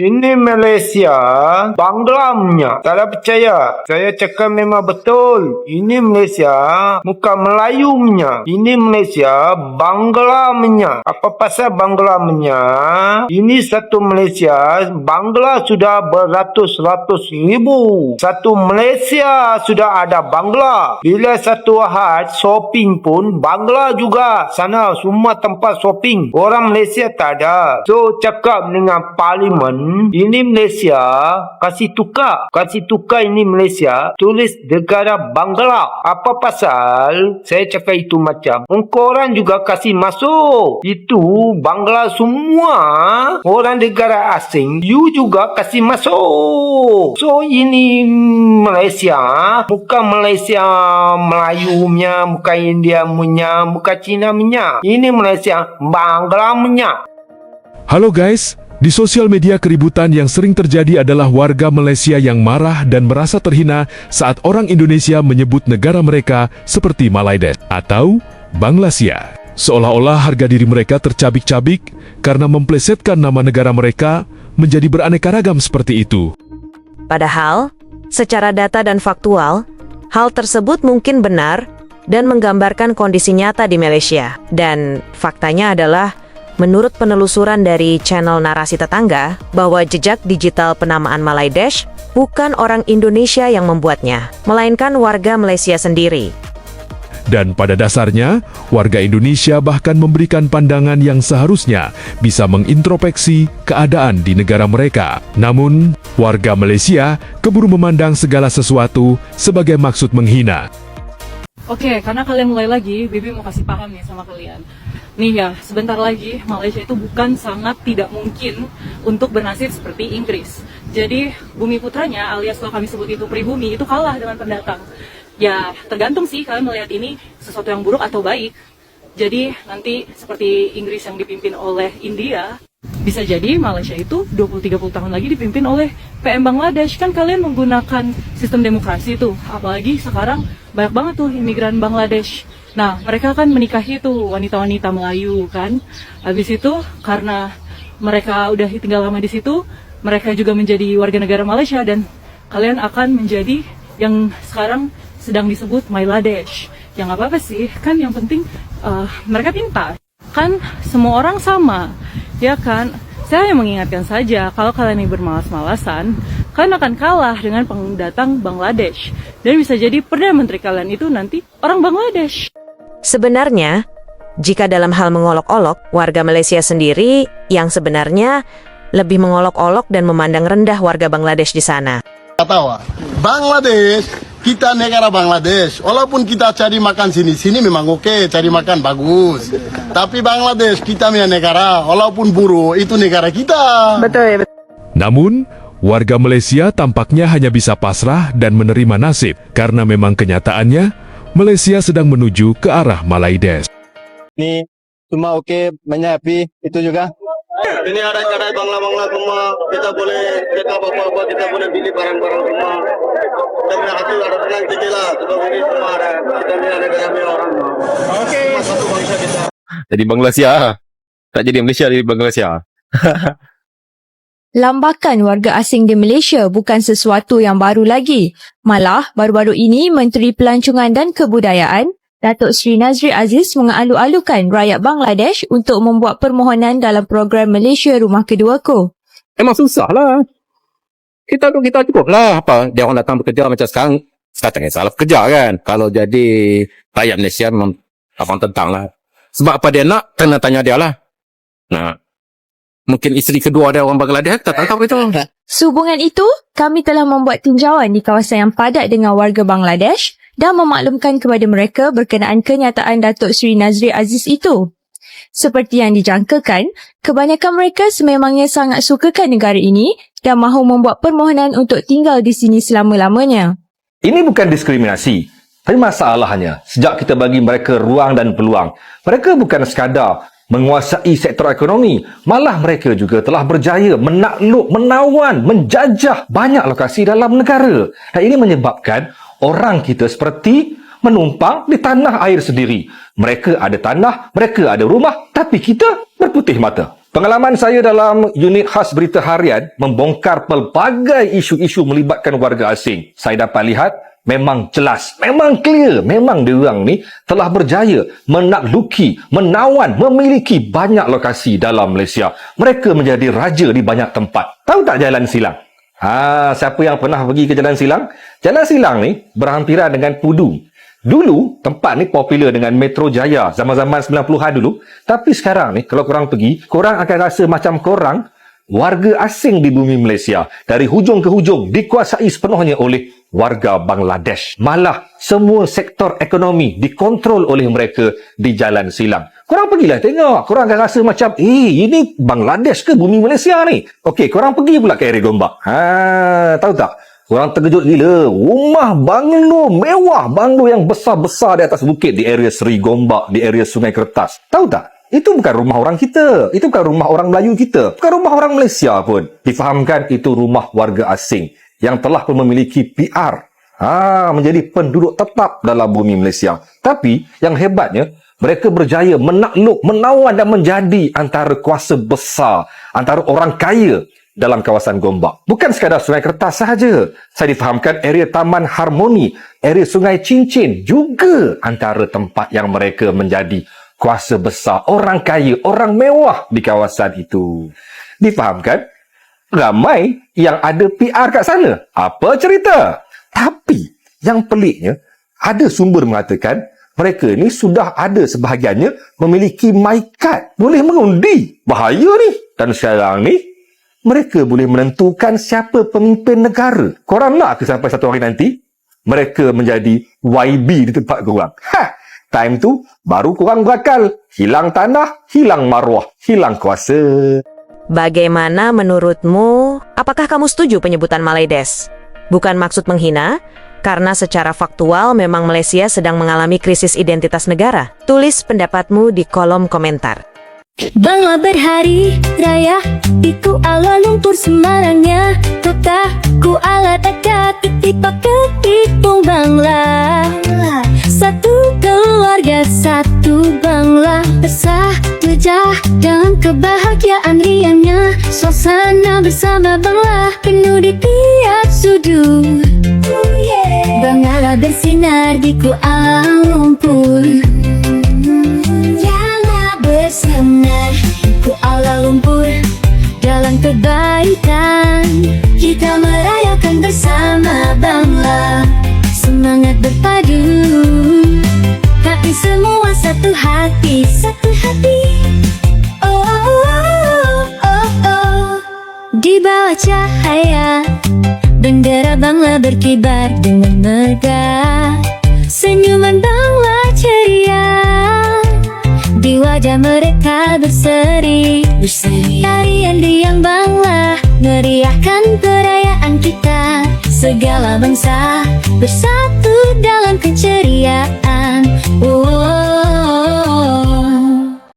Ini Malaysia, Banglamnya. Tak percaya. Saya cakap memang betul. Ini Malaysia, bukan Melayunya. Ini Malaysia, Banglamnya. Apa pasal Banglamnya? Ini satu Malaysia, Bangla sudah beratus-ratus ribu. Satu Malaysia sudah ada Bangla. Bila satu ahad shopping pun, Bangla juga. Sana semua tempat shopping. Orang Malaysia tak ada. So, cakap dengan Parlimen, ini Malaysia, kasih tukar ini Malaysia, tulis negara Bangla. Apa pasal saya cakap itu macam engkau orang juga kasih masuk itu Bangla semua orang negara asing, you juga kasih masuk. So ini Malaysia, bukan Malaysia Melayunya, bukan India punya, bukan Cina punya. Ini Malaysia Bangla punya. Halo guys, di sosial media keributan yang sering terjadi adalah warga Malaysia yang marah dan merasa terhina saat orang Indonesia menyebut negara mereka seperti Bangladesh atau Bangladesh. Seolah-olah harga diri mereka tercabik-cabik karena memplesetkan nama negara mereka menjadi beraneka ragam seperti itu. Padahal, secara data dan faktual, hal tersebut mungkin benar dan menggambarkan kondisi nyata di Malaysia. Dan faktanya adalah, menurut penelusuran dari channel Narasi Tetangga, bahwa jejak digital penamaan Bangladesh bukan orang Indonesia yang membuatnya, melainkan warga Malaysia sendiri. Dan pada dasarnya, warga Indonesia bahkan memberikan pandangan yang seharusnya bisa mengintrospeksi keadaan di negara mereka. Namun, warga Malaysia keburu memandang segala sesuatu sebagai maksud menghina. Oke, karena kalian mulai lagi, Bibi mau kasih paham nih sama kalian. Nih ya, sebentar lagi Malaysia itu bukan sangat tidak mungkin untuk bernasib seperti Inggris. Jadi bumi putranya alias kalau kami sebut itu pribumi itu kalah dengan pendatang. Ya tergantung sih kalian melihat ini sesuatu yang buruk atau baik. Jadi nanti seperti Inggris yang dipimpin oleh India, bisa jadi Malaysia itu 20-30 tahun lagi dipimpin oleh PM Bangladesh. Kan kalian menggunakan sistem demokrasi tuh, apalagi sekarang banyak banget tuh imigran Bangladesh. Nah, mereka kan menikahi tuh wanita-wanita Melayu kan. Habis itu karena mereka udah tinggal lama di situ, mereka juga menjadi warga negara Malaysia dan kalian akan menjadi yang sekarang sedang disebut Bangladesh. Yang apa-apa sih, kan yang penting mereka pintar. Kan semua orang sama, ya kan? Saya mengingatkan saja, kalau kalian ini bermalas-malasan, kalian akan kalah dengan pendatang Bangladesh. Dan bisa jadi Perdana Menteri kalian itu nanti orang Bangladesh. Sebenarnya, jika dalam hal mengolok-olok, warga Malaysia sendiri yang sebenarnya lebih mengolok-olok dan memandang rendah warga Bangladesh di sana. Tahu, Bangladesh, kita negara Bangladesh. Walaupun kita cari makan sini memang oke, cari makan bagus. Tapi Bangladesh kita punya negara, walaupun buruk itu negara kita. Betul. Namun, warga Malaysia tampaknya hanya bisa pasrah dan menerima nasib karena memang kenyataannya Malaysia sedang menuju ke arah Bangladesh. Ini semua oke, banyak happy, itu juga. Ini ada cara Bangla semua, kita boleh cekap apa-apa, kita boleh beli barang-barang semua. Kita punya hasil ada tenang sedikit lah, sebab ini semua ada, kita punya negara orang. Oke. Satu bangsa kita. Jadi Bangladesh, tak jadi Malaysia, jadi Bangladesh. Lambakan warga asing di Malaysia bukan sesuatu yang baru lagi. Malah, baru-baru ini Menteri Pelancongan dan Kebudayaan, Datuk Seri Nazri Aziz mengalu-alukan rakyat Bangladesh untuk membuat permohonan dalam program Malaysia Rumah Keduaku. Memang susah lah. Kita cukup lah. Apa, dia orang datang bekerja macam sekarang tak salah bekerja kan. Kalau jadi rakyat Malaysia memang abang tentang lah. Sebab apa dia nak, kena tanya dia lah. Nah, mungkin isteri kedua dia orang Bangladesh, tak tahu itu. Sehubungan itu, kami telah membuat tinjauan di kawasan yang padat dengan warga Bangladesh dan memaklumkan kepada mereka berkenaan kenyataan Datuk Seri Nazri Aziz itu. Seperti yang dijangkakan, kebanyakan mereka sememangnya sangat sukakan negara ini dan mahu membuat permohonan untuk tinggal di sini selama-lamanya. Ini bukan diskriminasi, tapi masalahnya sejak kita bagi mereka ruang dan peluang, mereka bukan sekadar menguasai sektor ekonomi, malah mereka juga telah berjaya menakluk, menawan, menjajah banyak lokasi dalam negara. Dan ini menyebabkan orang kita seperti menumpang di tanah air sendiri. Mereka ada tanah, mereka ada rumah, tapi kita berputih mata. Pengalaman saya dalam unit khas berita harian membongkar pelbagai isu-isu melibatkan warga asing. Saya dapat lihat memang jelas, memang clear, memang diorang ni telah berjaya menakluki, menawan, memiliki banyak lokasi dalam Malaysia. Mereka menjadi raja di banyak tempat. Tahu tak Jalan Silang? Siapa yang pernah pergi ke Jalan Silang? Jalan Silang ni berhampiran dengan Pudu. Dulu, tempat ni popular dengan Metro Jaya zaman-zaman 90-an dulu. Tapi sekarang ni, kalau korang pergi, korang akan rasa macam korang warga asing di bumi Malaysia. Dari hujung ke hujung, dikuasai sepenuhnya oleh warga Bangladesh. Malah, semua sektor ekonomi dikontrol oleh mereka di Jalan Silang. Korang pergilah tengok. Korang akan rasa macam, ini Bangladesh ke bumi Malaysia ni? Okey, korang pergi pula ke area Gombak. Tahu tak? Korang terkejut gila. Rumah banglo mewah. Banglo yang besar-besar di atas bukit di area Seri Gombak, di area Sungai Kertas. Tahu tak? Itu bukan rumah orang kita. Itu bukan rumah orang Melayu kita. Bukan rumah orang Malaysia pun. Difahamkan itu rumah warga asing yang telah pun memiliki PR. Menjadi penduduk tetap dalam bumi Malaysia. Tapi yang hebatnya, mereka berjaya menakluk, menawan dan menjadi antara kuasa besar, antara orang kaya dalam kawasan Gombak. Bukan sekadar Sungai Kertas sahaja. Saya difahamkan area Taman Harmoni, area Sungai Cincin juga antara tempat yang mereka menjadi kuasa besar, orang kaya, orang mewah di kawasan itu. Difahamkan, ramai yang ada PR kat sana. Apa cerita? Tapi, yang peliknya, ada sumber mengatakan, mereka ni sudah ada sebahagiannya memiliki my card. Boleh mengundi. Bahaya ni. Dan sekarang ni, mereka boleh menentukan siapa pemimpin negara. Korang nak ke sampai satu hari nanti, mereka menjadi YB di tempat korang? Time tu, baru korang berakal. Hilang tanah, hilang maruah, hilang kuasa. Bagaimana menurutmu? Apakah kamu setuju penyebutan Malaides? Bukan maksud menghina, karena secara faktual memang Malaysia sedang mengalami krisis identitas negara. Tulis pendapatmu di kolom komentar. Bangla berhari raya di Kuala Lumpur Semarangnya, kota Kuala dekat titik ketipung Bangla. Satu keluarga, satu Bangla, besar wajah dengan kebahagiaan riangnya. Suasana bersama Bangla penuh di tiap sudut. Bangla bersinar di Kuala Lumpur. Bersama Kuala Lumpur dalam kebaikan, kita merayakan bersama Bangla. Semangat berpadu, kami semua satu hati, satu hati. Oh, oh, oh, oh. Di bawah cahaya bendera Bangla berkibar dengan megah. Senyuman Bangla ceria, di wajah mereka berseri. Tarian riang Bangla meriahkan perayaan kita. Segala bangsa bersatu